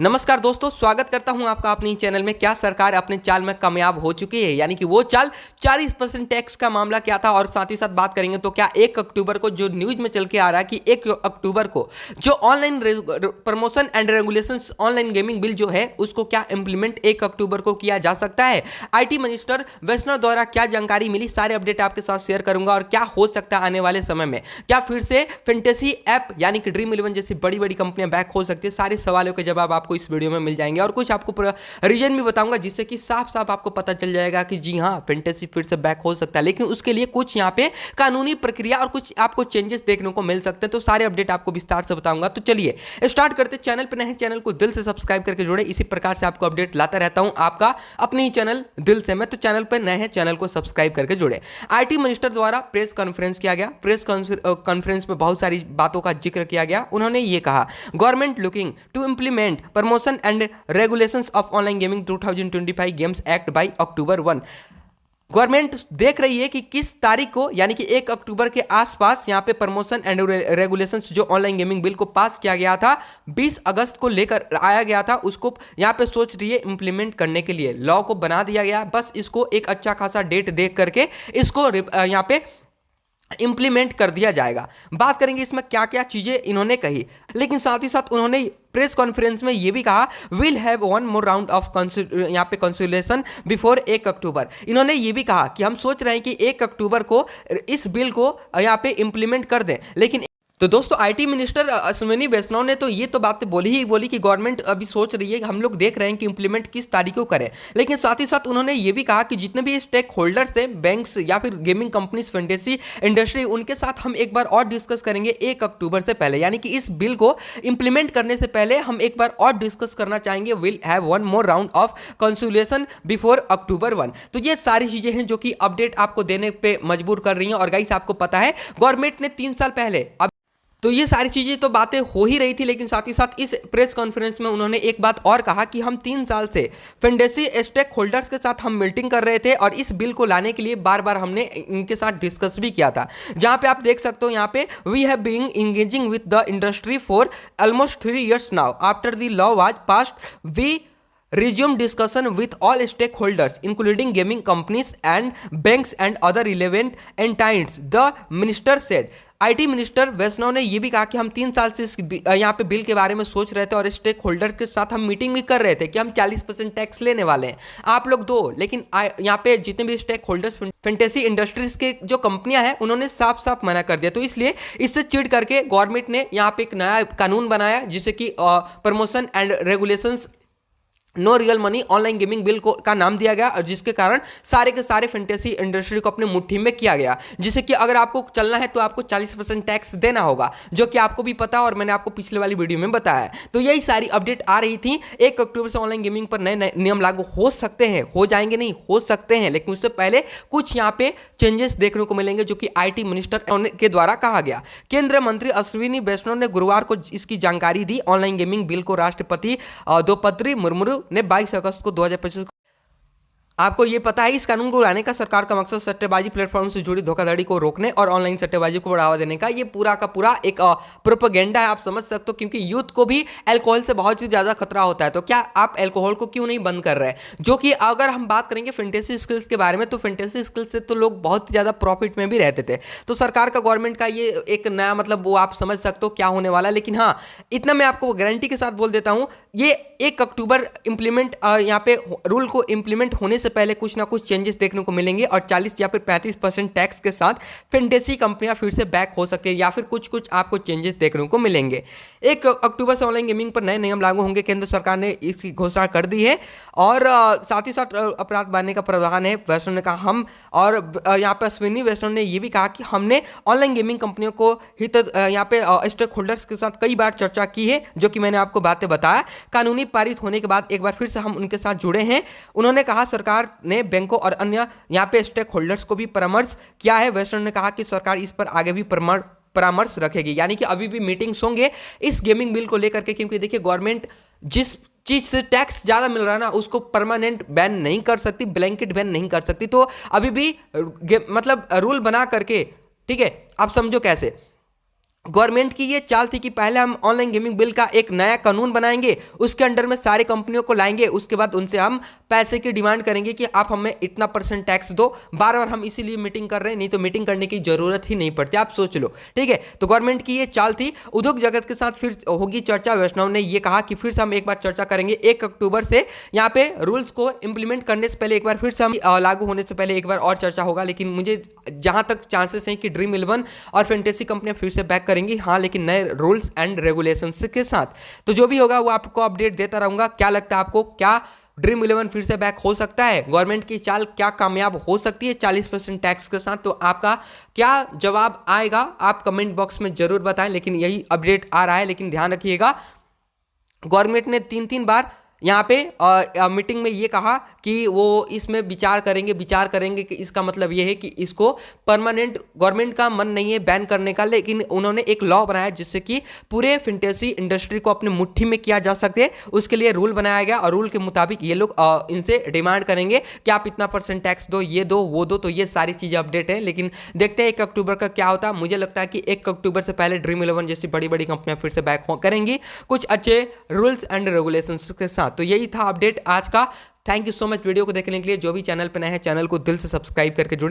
नमस्कार दोस्तों, स्वागत करता हूं आपका अपनी चैनल में। क्या सरकार अपने चाल में कामयाब हो चुकी है? यानी कि वो चाल 40% टैक्स का मामला क्या था, और साथ ही साथ बात करेंगे तो क्या 1 अक्टूबर को जो न्यूज में चल के आ रहा है कि 1 अक्टूबर को जो online promotion and regulations online gaming bill जो है उसको क्या इंप्लीमेंट 1 अक्टूबर को किया जा सकता है। आईटी मिनिस्टर वैष्णव द्वारा क्या जानकारी मिली, सारे अपडेट आपके साथ शेयर करूंगा। और क्या हो सकता है आने वाले समय में, क्या फिर से फैंटेसी ऐप यानी कि ड्रीम 11 जैसी बड़ी बड़ी कंपनियां बैक हो सकती है। सारे सवालों के जवाब आपको इस वीडियो में मिल जाएंगे और कुछ आपको रीजन भी बताऊंगा, जिससे कि साफ साफ आपको पता चल जाएगा कि जी हां, फैंटेसी फिर से बैक हो सकता है। लेकिन उसके लिए कुछ यहां पे कानूनी प्रक्रिया और कुछ आपको चेंजेस देखने को मिल सकते हैं। तो सारे अपडेट आपको विस्तार से बताऊंगा। तो चलिए स्टार्ट करते। चैनल पर नए चैनल को दिल से सब्सक्राइब करके जोड़े, इसी प्रकार से आपको अपडेट लाता रहता हूं आपका अपनी चैनल दिल से। मैं तो चैनल पर नए हैं, चैनल को सब्सक्राइब करके जोड़े। आईटी मिनिस्टर द्वारा प्रेस कॉन्फ्रेंस किया गया। प्रेस कॉन्फ्रेंस में बहुत सारी बातों का जिक्र किया गया। उन्होंने ये कहा, government looking to implement promotion and regulations of online gaming 2025 games act by October 1। Government देख रही है कि किस तारीख को, यानी कि 1 अक्टूबर के आसपास यहाँ पे प्रमोशन एंड रेगुलेशंस जो ऑनलाइन गेमिंग बिल को पास किया गया था, 20 अगस्त को लेकर आया गया था, उसको यहाँ पे सोच रही है इंप्लीमेंट करने के लिए। लॉ को बना दिया गया, बस इसको एक अच्छा खासा डेट देख करके इसको यहाँ पे इंप्लीमेंट कर दिया जाएगा। बात करेंगे इसमें क्या क्या चीजें इन्होंने कही, लेकिन साथ ही साथ उन्होंने प्रेस कॉन्फ्रेंस में यह भी कहा, will have one more round of यहाँ पे कंसुलेशन बिफोर 1 अक्टूबर। इन्होंने ये भी कहा कि हम सोच रहे हैं कि 1 अक्टूबर को इस बिल को यहाँ पे इंप्लीमेंट कर दें। लेकिन तो दोस्तों आईटी मिनिस्टर अश्विनी वैष्णव ने तो ये तो बात बोली कि गवर्नमेंट अभी सोच रही है, हम लोग देख रहे हैं कि इंप्लीमेंट किस तारीख को करें। लेकिन साथ ही साथ उन्होंने ये भी कहा कि जितने भी स्टेक होल्डर्स थे, बैंक्स या फिर गेमिंग कंपनीज, फैंटेसी इंडस्ट्री, उनके साथ हम एक बार और डिस्कस करेंगे 1 अक्टूबर से पहले। यानी कि इस बिल को इंप्लीमेंट करने से पहले हम एक बार और डिस्कस करना चाहेंगे। Will have one more round of consultation before October 1। तो ये सारी चीजें हैं जो कि अपडेट आपको देने पे मजबूर कर रही हैं। और गाइस आपको पता है गवर्नमेंट ने 3 साल पहले, तो ये सारी चीज़ें तो बातें हो ही रही थी, लेकिन साथ ही साथ इस प्रेस कॉन्फ्रेंस में उन्होंने एक बात और कहा कि हम 3 साल से फैंटेसी स्टेक होल्डर्स के साथ हम मीटिंग कर रहे थे और इस बिल को लाने के लिए बार बार हमने इनके साथ डिस्कस भी किया था। जहां पे आप देख सकते हो, यहाँ पे we have been engaging with the industry for almost 3 years now after the law was passed. We resume discussion with all stakeholders including gaming companies and banks and other relevant entities, the minister said। IT minister Vaishnaw ने यह भी कहा कि हम 3 साल से यहाँ पे बिल के बारे में सोच रहे थे और स्टेक होल्डर के साथ हम मीटिंग भी कर रहे थे कि हम 40% टैक्स लेने वाले हैं, आप लोग दो। लेकिन यहाँ पे जितने भी स्टेक होल्डर्स फैंटेसी इंडस्ट्रीज के जो कंपनियां हैं, उन्होंने साफ साफ मना कर दिया। तो इसलिए इससे चिढ़ करके गवर्नमेंट ने यहाँ पे एक नया कानून बनाया, जिसे कि promotion and regulations no real money online gaming bill को का नाम दिया गया, और जिसके कारण सारे के सारे फैंटेसी इंडस्ट्री को अपने मुट्ठी में किया गया। जिससे कि अगर आपको चलना है तो आपको 40% टैक्स देना होगा, जो कि आपको भी पता और मैंने आपको पिछले वाली वीडियो में बताया है। तो यही सारी अपडेट आ रही थी। 1 अक्टूबर से ऑनलाइन गेमिंग पर नए नए नियम लागू हो सकते हैं, हो जाएंगे नहीं, हो सकते हैं, लेकिन उससे पहले कुछ यहाँ पे चेंजेस देखने को मिलेंगे, जो कि आईटी मिनिस्टर के द्वारा कहा गया। केंद्रीय मंत्री अश्विनी वैष्णव ने गुरुवार को इसकी जानकारी दी। ऑनलाइन गेमिंग बिल को राष्ट्रपति द्रौपदी मुर्मू ने 22 अगस्त को 2025। आपको ये पता है, इस कानून को लाने का सरकार का मकसद सट्टेबाजी प्लेटफॉर्म से जुड़ी धोखाधड़ी को रोकने और ऑनलाइन सट्टेबाजी को बढ़ावा देने का ये पूरा का पूरा एक प्रोपेगेंडा है, आप समझ सकते हो। क्योंकि यूथ को भी अल्कोहल से बहुत ही ज़्यादा खतरा होता है। तो क्या आप अल्कोहल को क्यों नहीं बंद कर रहे हैं? जो कि अगर हम बात करेंगे फैंटेसी स्किल्स के बारे में, तो फैंटेसी स्किल्स से तो लोग बहुत ही ज़्यादा प्रॉफिट में भी रहते थे। तो सरकार का, गवर्नमेंट का ये एक नया मतलब वो आप समझ सकते हो क्या होने वाला है। लेकिन हाँ, इतना मैं आपको गारंटी के साथ बोल देता हूँ, ये 1 अक्टूबर इंप्लीमेंट यहाँ पे रूल को इंप्लीमेंट होने से पहले कुछ ना कुछ चेंजेस देखने को मिलेंगे और 40 या फिर 35% टैक्स के साथ फैंटेसी कंपनियां फिर से बैक हो सकती है, या फिर कुछ कुछ आपको चेंजेस देखने को मिलेंगे। 1 अक्टूबर से ऑनलाइन गेमिंग पर नए नियम लागू होंगे, केंद्र सरकार ने इसकी घोषणा कर दी है। और साथ ही साथ अपराध बढ़ाने का प्रावधान है, वैष्णव ने कहा हम। और यहाँ पे अश्विनी वैष्णव ने यह भी कहा कि हमने ऑनलाइन गेमिंग कंपनियों को हित यहाँ पे स्टेक होल्डर्स के साथ कई बार चर्चा की है, जो कि मैंने आपको बातें बताया। कानूनी पारित होने के बाद एक बार फिर से हम उनके साथ जुड़े हैं। उन्होंने कहा सरकार ने बैंकों और अन्य यहाँ पे स्टेक होल्डर्स को भी परामर्श किया है। वैष्णव ने कहा कि सरकार इस पर आगे भी परामर्श रखेगी, यानी कि अभी भी मीटिंग्स होंगे इस गेमिंग बिल को लेकर के। क्योंकि देखिए, गवर्नमेंट जिस चीज से टैक्स ज्यादा मिल रहा है ना, उसको परमानेंट बैन नहीं कर सकती, ब्लैंकेट बैन नहीं कर सकती। तो अभी भी मतलब रूल बना करके, ठीक है, आप समझो कैसे, गवर्नमेंट की ये चाल थी कि पहले हम ऑनलाइन गेमिंग बिल का एक नया कानून बनाएंगे, उसके अंडर में सारी कंपनियों को लाएंगे, उसके बाद उनसे हम पैसे की डिमांड करेंगे कि आप हमें इतना % टैक्स दो। बार बार हम इसीलिए मीटिंग कर रहे हैं, नहीं तो मीटिंग करने की जरूरत ही नहीं पड़ती, आप सोच लो। ठीक है, तो गवर्नमेंट की ये चाल थी। उद्योग जगत के साथ फिर होगी चर्चा। वैष्णव ने ये कहा कि फिर से हम एक बार चर्चा करेंगे 1 अक्टूबर से यहाँ पे रूल्स को इंप्लीमेंट करने से पहले एक बार फिर से हम लागू होने से पहले एक बार और चर्चा होगा। लेकिन मुझे जहां तक चांसेस हैं कि ड्रीम 11 और फैंटेसी कंपनियां फिर से बैक करेंगी, हाँ, लेकिन नए रूल्स एंड रेगुलेशंस के साथ। तो जो भी होगा वो आपको अपडेट देता रहूंगा। क्या लगता है आपको, क्या ड्रीम 11 फिर से बैक हो सकता है? गवर्नमेंट की चाल क्या कामयाब हो सकती है 40% टैक्स के साथ? तो आपका क्या जवाब आएगा आप कमेंट बॉक्स में जरूर बताएं। लेकिन यही अपडेट आ रहा है। लेकिन ध्यान रखिएगा, गवर्नमेंट ने 3 बार यहाँ पे मीटिंग में ये कहा कि वो इसमें विचार करेंगे कि इसका मतलब ये है कि इसको परमानेंट, गवर्नमेंट का मन नहीं है बैन करने का, लेकिन उन्होंने एक लॉ बनाया जिससे कि पूरे फैंटेसी इंडस्ट्री को अपने मुट्ठी में किया जा सके। उसके लिए रूल बनाया गया और रूल के मुताबिक ये लोग इनसे डिमांड करेंगे कि आप इतना % टैक्स दो, ये दो, वो दो। तो ये सारी चीज़ें अपडेट है। लेकिन देखते हैं 1 अक्टूबर का क्या होता है। मुझे लगता है कि 1 अक्टूबर से पहले ड्रीम 11 जैसी बड़ी बड़ी कंपनियां फिर से बैक करेंगी कुछ अच्छे रूल्स एंड रेगुलेशंस के साथ। तो यही था अपडेट आज का। Thank you so much video को देखने के लिए। जो भी चैनल पर नए हैं, चैनल को दिल से सब्सक्राइब करके जुड़े।